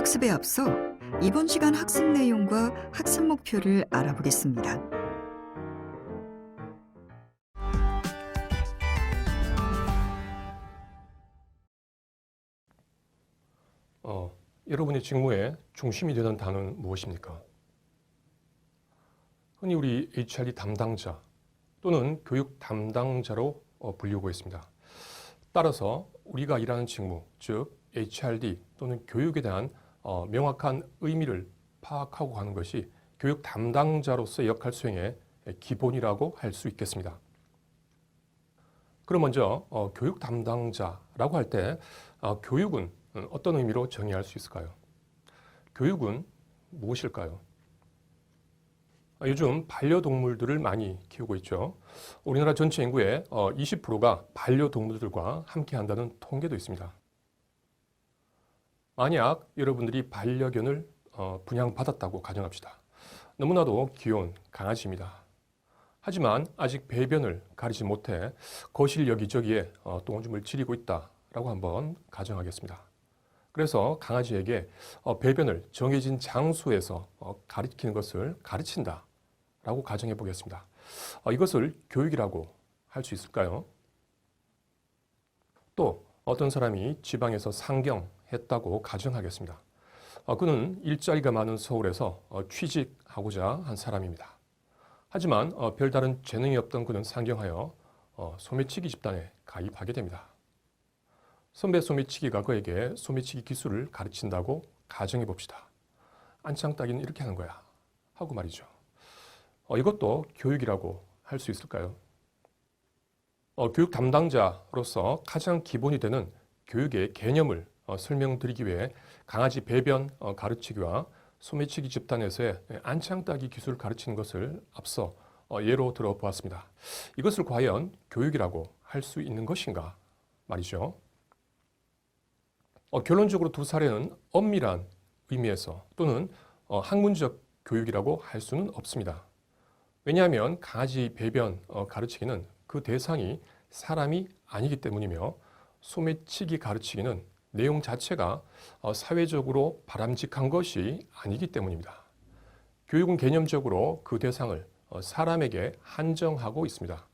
학습에 앞서 이번 시간 학습 내용과 학습 목표를 알아보겠습니다. 여러분의 직무의 중심이 되는 단어는 무엇입니까? 흔히 우리 HRD 담당자 또는 교육 담당자로 불리우고 있습니다. 따라서 우리가 일하는 직무, 즉 HRD 또는 교육에 대한 명확한 의미를 파악하고 가는 것이 교육 담당자로서의 역할 수행의 기본이라고 할 수 있겠습니다. 그럼 먼저 교육 담당자라고 할 때 교육은 어떤 의미로 정의할 수 있을까요? 교육은 무엇일까요? 요즘 반려동물들을 많이 키우고 있죠. 우리나라 전체 인구의 20%가 반려동물들과 함께 한다는 통계도 있습니다. 만약 여러분들이 반려견을 분양받았다고 가정합시다. 너무나도 귀여운 강아지입니다. 하지만 아직 배변을 가리지 못해 거실 여기저기에 똥오줌을 지리고 있다라고 한번 가정하겠습니다. 그래서 강아지에게 배변을 정해진 장소에서 가리키는 것을 가르친다라고 가정해 보겠습니다. 이것을 교육이라고 할 수 있을까요? 또 어떤 사람이 지방에서 상경했다고 가정하겠습니다. 그는 일자리가 많은 서울에서 취직하고자 한 사람입니다. 하지만 별다른 재능이 없던 그는 상경하여 소매치기 집단에 가입하게 됩니다. 선배 소매치기가 그에게 소매치기 기술을 가르친다고 가정해 봅시다. 안창 따기는 이렇게 하는 거야 하고 말이죠. 이것도 교육이라고 할 수 있을까요? 교육 담당자로서 가장 기본이 되는 교육의 개념을 설명드리기 위해 강아지 배변 가르치기와 소매치기 집단에서의 안창 따기 기술을 가르치는 것을 앞서 예로 들어보았습니다. 이것을 과연 교육이라고 할 수 있는 것인가 말이죠. 결론적으로 두 사례는 엄밀한 의미에서 또는 학문적 교육이라고 할 수는 없습니다. 왜냐하면 강아지 배변 가르치기는 그 대상이 사람이 아니기 때문이며 소매치기 가르치기는 내용 자체가 사회적으로 바람직한 것이 아니기 때문입니다. 교육은 개념적으로 그 대상을 사람에게 한정하고 있습니다.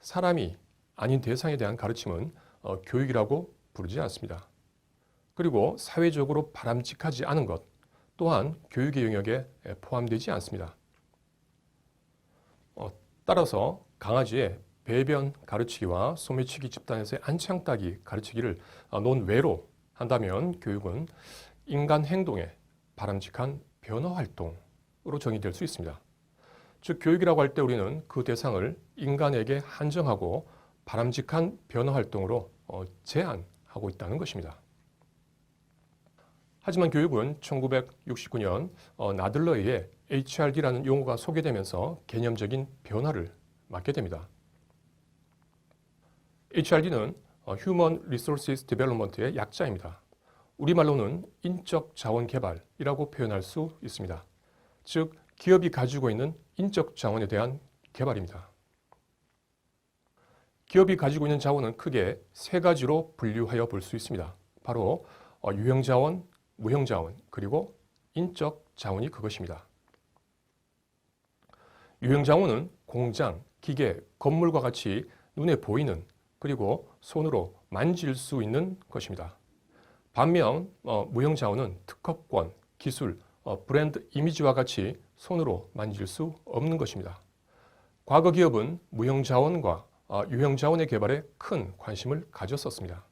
사람이 아닌 대상에 대한 가르침은 교육이라고 부르지 않습니다. 그리고 사회적으로 바람직하지 않은 것 또한 교육의 영역에 포함되지 않습니다. 따라서 강아지의 배변 가르치기와 소매치기 집단에서의 안창 따기 가르치기를 논외로 한다면 교육은 인간 행동의 바람직한 변화 활동으로 정의될 수 있습니다. 즉 교육이라고 할 때 우리는 그 대상을 인간에게 한정하고 바람직한 변화 활동으로 제한하고 있다는 것입니다. 하지만 교육은 1969년 나들러에 의해 HRD라는 용어가 소개되면서 개념적인 변화를 맞게 됩니다. HRD는 Human Resources Development의 약자입니다. 우리말로는 인적 자원 개발이라고 표현할 수 있습니다. 즉, 기업이 가지고 있는 인적 자원에 대한 개발입니다. 기업이 가지고 있는 자원은 크게 세 가지로 분류하여 볼 수 있습니다. 바로 유형자원, 무형자원, 그리고 인적 자원이 그것입니다. 유형자원은 공장, 기계, 건물과 같이 눈에 보이는 그리고 손으로 만질 수 있는 것입니다. 반면 무형자원은 특허권, 기술, 브랜드 이미지와 같이 손으로 만질 수 없는 것입니다. 과거 기업은 무형자원과 유형자원의 개발에 큰 관심을 가졌었습니다.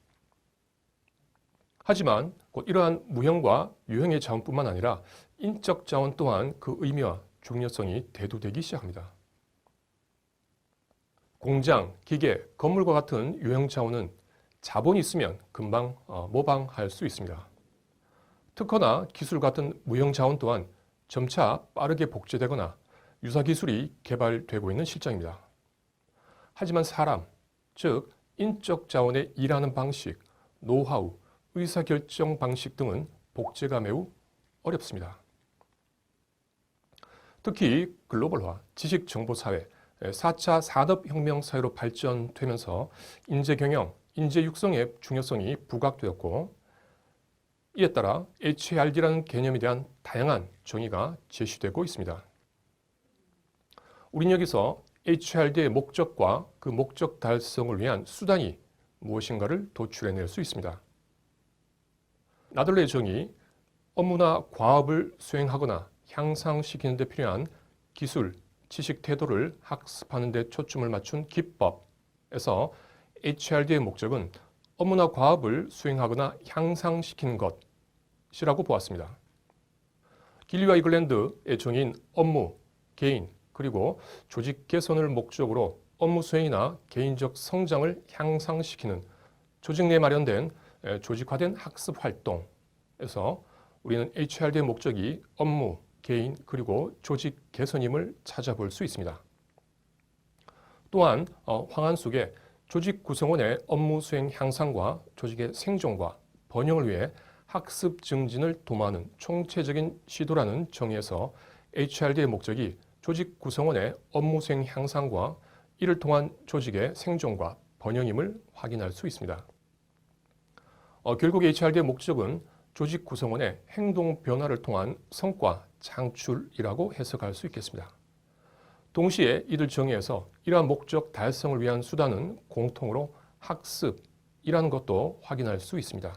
하지만 곧 이러한 무형과 유형의 자원뿐만 아니라 인적 자원 또한 그 의미와 중요성이 대두되기 시작합니다. 공장, 기계, 건물과 같은 유형 자원은 자본이 있으면 금방 모방할 수 있습니다. 특허나 기술 같은 무형 자원 또한 점차 빠르게 복제되거나 유사 기술이 개발되고 있는 실정입니다. 하지만 사람, 즉 인적 자원의 일하는 방식, 노하우, 의사결정 방식 등은 복제가 매우 어렵습니다. 특히 글로벌화, 지식정보사회, 4차 산업혁명 사회로 발전되면서 인재 경영, 인재 육성의 중요성이 부각되었고 이에 따라 HARD라는 개념에 대한 다양한 정의가 제시되고 있습니다. 우린 여기서 HARD의 목적과 그 목적 달성을 위한 수단이 무엇인가를 도출해낼 수 있습니다. 나들레의 정의, 업무나 과업을 수행하거나 향상시키는 데 필요한 기술, 지식, 태도를 학습하는 데 초점을 맞춘 기법에서 HRD의 목적은 업무나 과업을 수행하거나 향상시키는 것이라고 보았습니다. 길리와 이글랜드의 정의인 업무, 개인, 그리고 조직 개선을 목적으로 업무 수행이나 개인적 성장을 향상시키는 조직 내 마련된 조직화된 학습 활동에서 우리는 HRD의 목적이 업무, 개인, 그리고 조직 개선임을 찾아볼 수 있습니다. 또한 황안 속에 조직 구성원의 업무 수행 향상과 조직의 생존과 번영을 위해 학습 증진을 도모하는 총체적인 시도라는 정의에서 HRD의 목적이 조직 구성원의 업무 수행 향상과 이를 통한 조직의 생존과 번영임을 확인할 수 있습니다. 결국 HRD의 목적은 조직 구성원의 행동 변화를 통한 성과 창출이라고 해석할 수 있겠습니다. 동시에 이들 정의에서 이러한 목적 달성을 위한 수단은 공통으로 학습이라는 것도 확인할 수 있습니다.